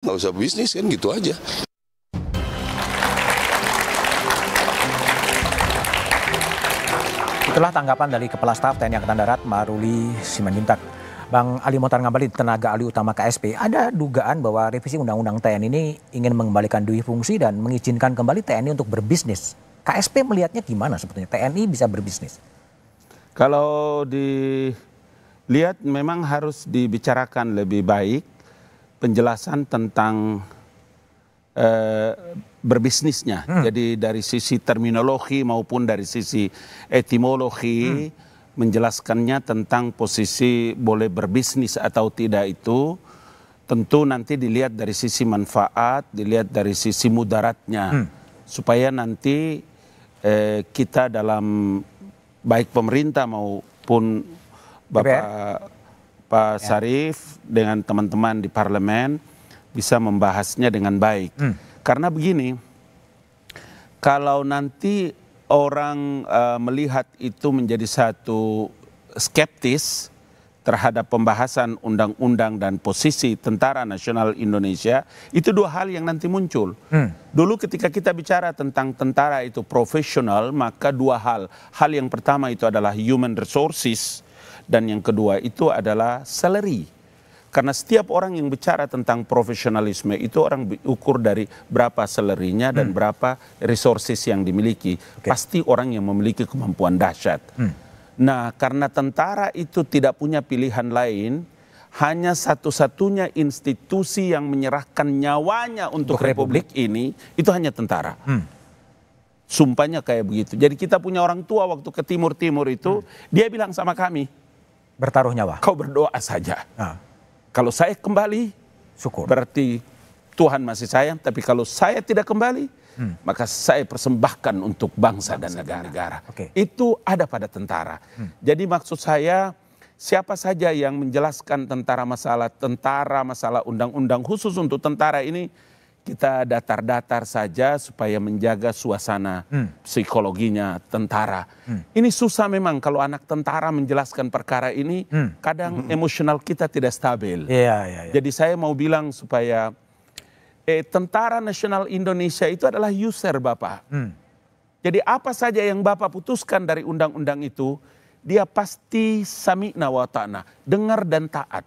nggak usah bisnis kan gitu aja. Itulah tanggapan dari Kepala Staf TNI Angkatan Darat Maruli Simanjuntak. Bang Ali Mohtar Ngabalin, tenaga ahli utama KSP, ada dugaan bahwa revisi Undang-Undang TNI ini ingin mengembalikan dui fungsi dan mengizinkan kembali TNI untuk berbisnis. KSP melihatnya gimana sebetulnya TNI bisa berbisnis? Kalau dilihat memang harus dibicarakan lebih baik penjelasan tentang berbisnisnya. Jadi dari sisi terminologi maupun dari sisi etimologi menjelaskannya tentang posisi boleh berbisnis atau tidak itu tentu nanti dilihat dari sisi manfaat, dilihat dari sisi mudaratnya supaya nanti kita dalam baik pemerintah maupun Pak Sarif dengan teman-teman di parlemen bisa membahasnya dengan baik. Karena begini, kalau nanti orang melihat itu menjadi satu skeptis terhadap pembahasan undang-undang dan posisi Tentara Nasional Indonesia, itu dua hal yang nanti muncul. Dulu ketika kita bicara tentang tentara itu profesional, maka dua hal. Hal yang pertama itu adalah human resources, dan yang kedua itu adalah salary. Karena setiap orang yang bicara tentang profesionalisme itu orang ukur dari berapa salary-nya dan berapa resources yang dimiliki. Pasti orang yang memiliki kemampuan dahsyat. Nah, karena tentara itu tidak punya pilihan lain, hanya satu-satunya institusi yang menyerahkan nyawanya untuk republik ini, itu hanya tentara. Sumpahnya kayak begitu. Jadi kita punya orang tua waktu ke timur-timur itu, dia bilang sama kami, Bertaruh nyawa. kau berdoa saja. Kalau saya kembali, Syukur. berarti Tuhan masih sayang. Tapi kalau saya tidak kembali, maka saya persembahkan untuk bangsa dan negara. Itu ada pada tentara. Jadi maksud saya, siapa saja yang menjelaskan tentara, masalah undang-undang khusus untuk tentara ini, kita datar-datar saja supaya menjaga suasana psikologinya tentara. Ini susah memang kalau anak tentara menjelaskan perkara ini, kadang emosional kita tidak stabil. Jadi saya mau bilang supaya Tentara Nasional Indonesia itu adalah user Bapak. Jadi apa saja yang Bapak putuskan dari undang-undang itu, dia pasti sami'na wa ta'na, dengar dan taat.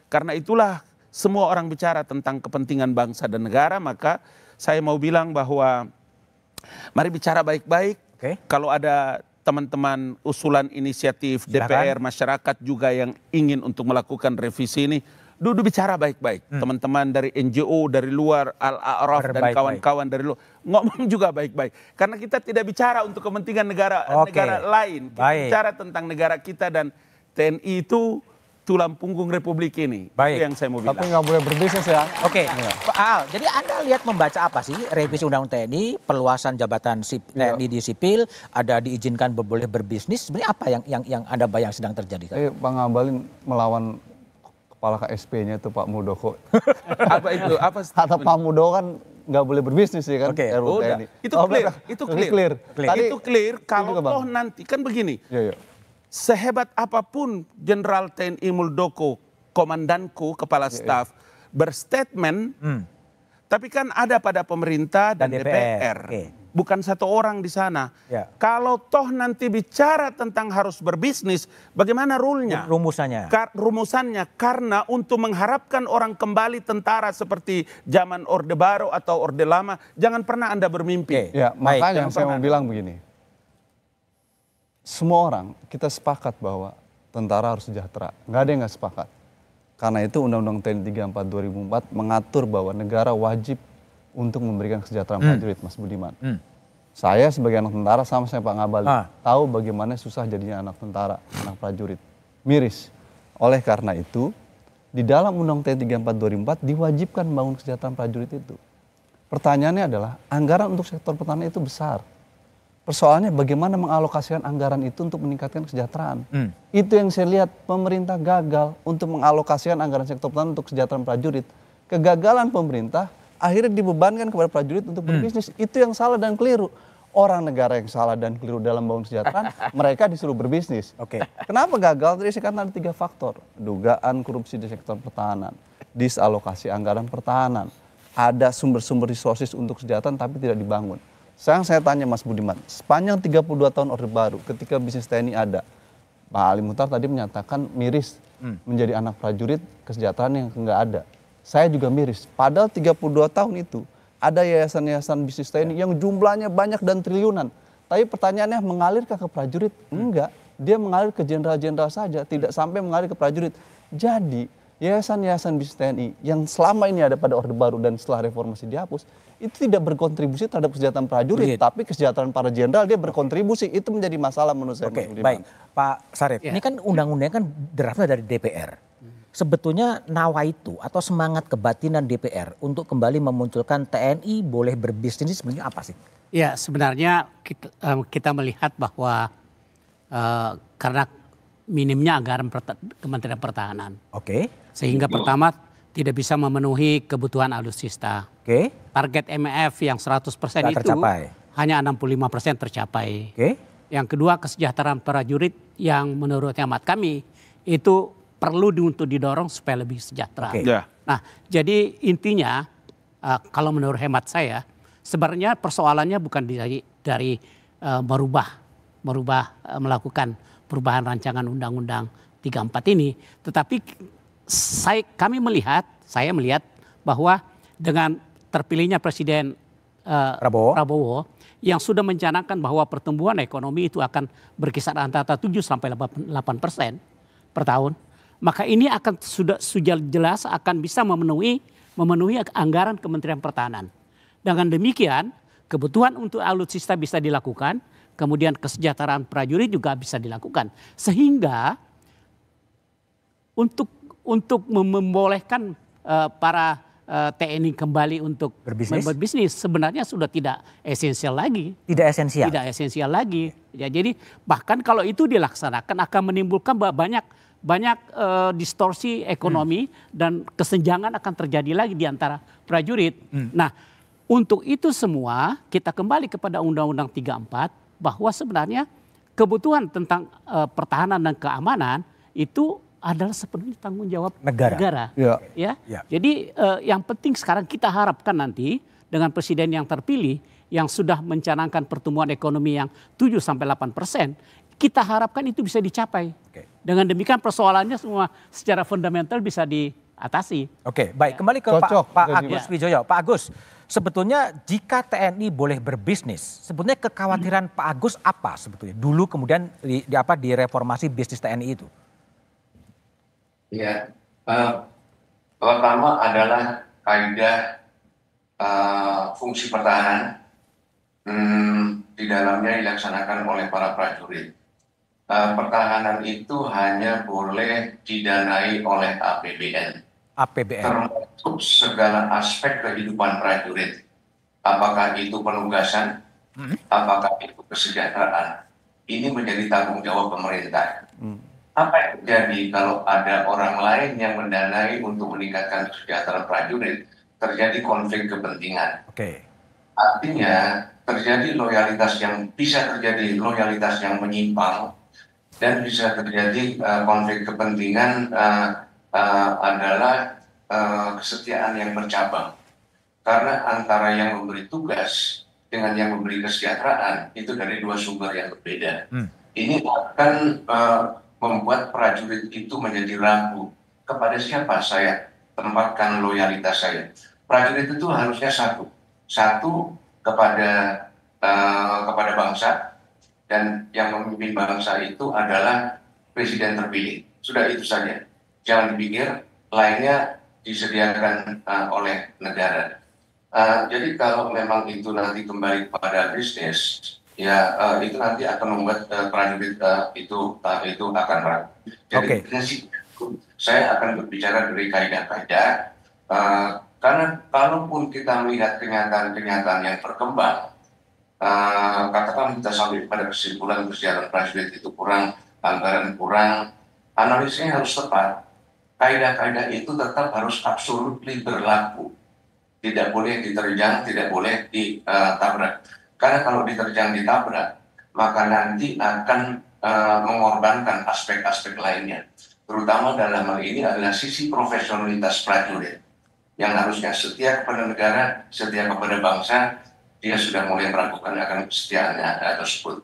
Karena itulah semua orang bicara tentang kepentingan bangsa dan negara, maka saya mau bilang bahwa mari bicara baik-baik. Kalau ada teman-teman usulan inisiatif DPR, masyarakat juga yang ingin untuk melakukan revisi ini, duduk bicara baik-baik. Teman-teman dari NGO, dari luar, Al-A'raf dan kawan-kawan dari luar, ngomong juga baik-baik. Karena kita tidak bicara untuk kepentingan negara lain. Kita bicara tentang negara kita, dan TNI itu tulang punggung republik ini. Itu yang saya mau bilang. Tapi nggak boleh berbisnis ya. Pak Al, jadi Anda lihat membaca apa sih revisi Undang-Undang TNI, perluasan jabatan TNI di sipil, ada diizinkan boleh berbisnis. Sebenarnya apa yang Anda bayang sedang terjadi? Bang Ngabalin melawan kepala KSP-nya itu Pak Muldoko. Apa itu? Kata Pak Muldoko kan nggak boleh berbisnis ya kan? Itu clear. Itu clear kalau toh nanti kan begini. Sehebat apapun Jenderal TNI Muldoko, komandanku, kepala staf, berstatement, tapi kan ada pada pemerintah dan DPR. Bukan satu orang di sana. Kalau toh nanti bicara tentang harus berbisnis, bagaimana rule-nya? Rumusannya, karena untuk mengharapkan orang kembali tentara seperti zaman Orde Baru atau Orde Lama, jangan pernah Anda bermimpi. Makanya saya mau bilang begini. Semua orang kita sepakat bahwa tentara harus sejahtera. Nggak ada yang nggak sepakat. Karena itu Undang-Undang TNI 34 2004 mengatur bahwa negara wajib untuk memberikan kesejahteraan prajurit, Mas Budiman. Saya sebagai anak tentara sama saya Pak Ngabalin tahu bagaimana susah jadinya anak tentara, anak prajurit. Miris. Oleh karena itu, di dalam Undang-Undang TNI 34 2004 diwajibkan membangun kesejahteraan prajurit itu. Pertanyaannya adalah anggaran untuk sektor pertahanan itu besar. Persoalannya bagaimana mengalokasikan anggaran itu untuk meningkatkan kesejahteraan. Itu yang saya lihat pemerintah gagal untuk mengalokasikan anggaran sektor pertahanan untuk kesejahteraan prajurit. Kegagalan pemerintah akhirnya dibebankan kepada prajurit untuk berbisnis. Itu yang salah dan keliru. orang negara yang salah dan keliru dalam bangun kesejahteraan, mereka disuruh berbisnis. Oke. Kenapa gagal? Tadi saya katakan ada 3 faktor. Dugaan korupsi di sektor pertahanan, disalokasi anggaran pertahanan, ada sumber-sumber resources untuk kesejahteraan tapi tidak dibangun. Sekarang saya tanya Mas Budiman, sepanjang 32 tahun Orde Baru ketika bisnis TNI ada, Pak Ali Muchtar tadi menyatakan miris menjadi anak prajurit kesejahteraan yang enggak ada. Saya juga miris. Padahal 32 tahun itu ada yayasan-yayasan bisnis TNI yang jumlahnya banyak dan triliunan. Tapi pertanyaannya mengalirkah ke prajurit? Enggak. Dia mengalir ke jenderal-jenderal saja, tidak sampai mengalir ke prajurit. Jadi yayasan-yayasan bisnis TNI yang selama ini ada pada Orde Baru dan setelah reformasi dihapus, itu tidak berkontribusi terhadap kesejahteraan prajurit, tapi kesejahteraan para jenderal dia berkontribusi. Itu menjadi masalah menurut saya. Oke, baik. Pak Sarif, ini kan undang-undang kan draftnya dari DPR. Sebetulnya nawaitu atau semangat kebatinan DPR untuk kembali memunculkan TNI boleh berbisnis sebenarnya apa sih? Ya, sebenarnya kita melihat bahwa karena minimnya anggaran Kementerian Pertahanan. Oke. Sehingga pertama tidak bisa memenuhi kebutuhan alutsista. Oke. Target MEF yang 100% Nggak itu tercapai. hanya 65% tercapai. Oke. Yang kedua, kesejahteraan prajurit yang menurut hemat kami itu perlu untuk didorong supaya lebih sejahtera. Oke. Ya. Nah, jadi intinya kalau menurut hemat saya sebenarnya persoalannya bukan dari melakukan perubahan rancangan Undang-Undang 34 ini, tetapi saya melihat bahwa dengan terpilihnya Presiden Prabowo yang sudah mencanangkan bahwa pertumbuhan ekonomi itu akan berkisar antara 7 sampai 8% per tahun, maka ini akan sudah jelas akan bisa memenuhi anggaran Kementerian Pertahanan. Dengan demikian, kebutuhan untuk alutsista bisa dilakukan, kemudian kesejahteraan prajurit juga bisa dilakukan. Sehingga untuk membolehkan para TNI kembali untuk berbisnis sebenarnya sudah tidak esensial lagi. Tidak esensial. Tidak esensial lagi. Ya, jadi bahkan kalau itu dilaksanakan akan menimbulkan banyak distorsi ekonomi dan kesenjangan akan terjadi lagi di antara prajurit. Nah, untuk itu semua kita kembali kepada Undang-Undang 34 bahwa sebenarnya kebutuhan tentang pertahanan dan keamanan itu adalah sepenuhnya tanggung jawab negara. Ya. Jadi yang penting sekarang kita harapkan nanti dengan presiden yang terpilih yang sudah mencanangkan pertumbuhan ekonomi yang 7-8%, kita harapkan itu bisa dicapai. Dengan demikian persoalannya semua secara fundamental bisa diatasi. Oke, baik. Kembali ke Pak Agus Wijoyo. Pak Agus, sebetulnya jika TNI boleh berbisnis, sebetulnya kekhawatiran Pak Agus apa sebetulnya? Dulu kemudian di reformasi bisnis TNI itu. Ya, pertama adalah kaidah fungsi pertahanan di dalamnya dilaksanakan oleh para prajurit. Pertahanan itu hanya boleh didanai oleh APBN. Termasuk segala aspek kehidupan prajurit. Apakah itu penugasan, apakah itu kesejahteraan. Ini menjadi tanggung jawab pemerintah. Apa yang terjadi kalau ada orang lain yang mendanai untuk meningkatkan kesejahteraan prajurit, terjadi konflik kepentingan. Artinya terjadi bisa terjadi loyalitas yang menyimpang dan bisa terjadi konflik kepentingan adalah kesetiaan yang bercabang. Karena antara yang memberi tugas dengan yang memberi kesejahteraan itu dari dua sumber yang berbeda. Ini akan membuat prajurit itu menjadi ragu kepada siapa saya tempatkan loyalitas saya. Prajurit itu harusnya satu kepada bangsa, dan yang memimpin bangsa itu adalah presiden terpilih. Sudah itu saja. Jangan dipikir lainnya disediakan oleh negara. Jadi kalau memang itu nanti kembali kepada bisnis, ya itu nanti akan membuat prajurit itu akan ragu. Jadi saya akan berbicara dari kaidah-kaidah karena kalaupun kita melihat kenyataan-kenyataan yang berkembang, katakan kita sampai pada kesimpulan kesejahteraan prajurit itu kurang, anggaran kurang, analisanya harus tepat. Kaidah-kaidah itu tetap harus absolutely berlaku, tidak boleh diterjang, tidak boleh ditabrak. Karena kalau diterjang ditabrak, maka nanti akan mengorbankan aspek-aspek lainnya. Terutama dalam hal ini adalah sisi profesionalitas prajurit. Yang harusnya setia kepada negara, setia kepada bangsa, dia sudah mulai meragukan akan kesetiaannya tersebut.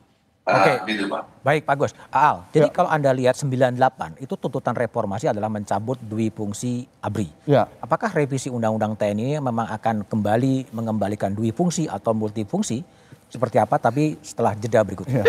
Oke, Gitu, Pak. baik Pak Gus. Al, jadi kalau Anda lihat 98 itu tuntutan reformasi adalah mencabut dui fungsi ABRI. Ya. Apakah revisi Undang-Undang TNI memang akan kembali mengembalikan dui fungsi atau multifungsi? Seperti apa? Tapi setelah jeda berikutnya.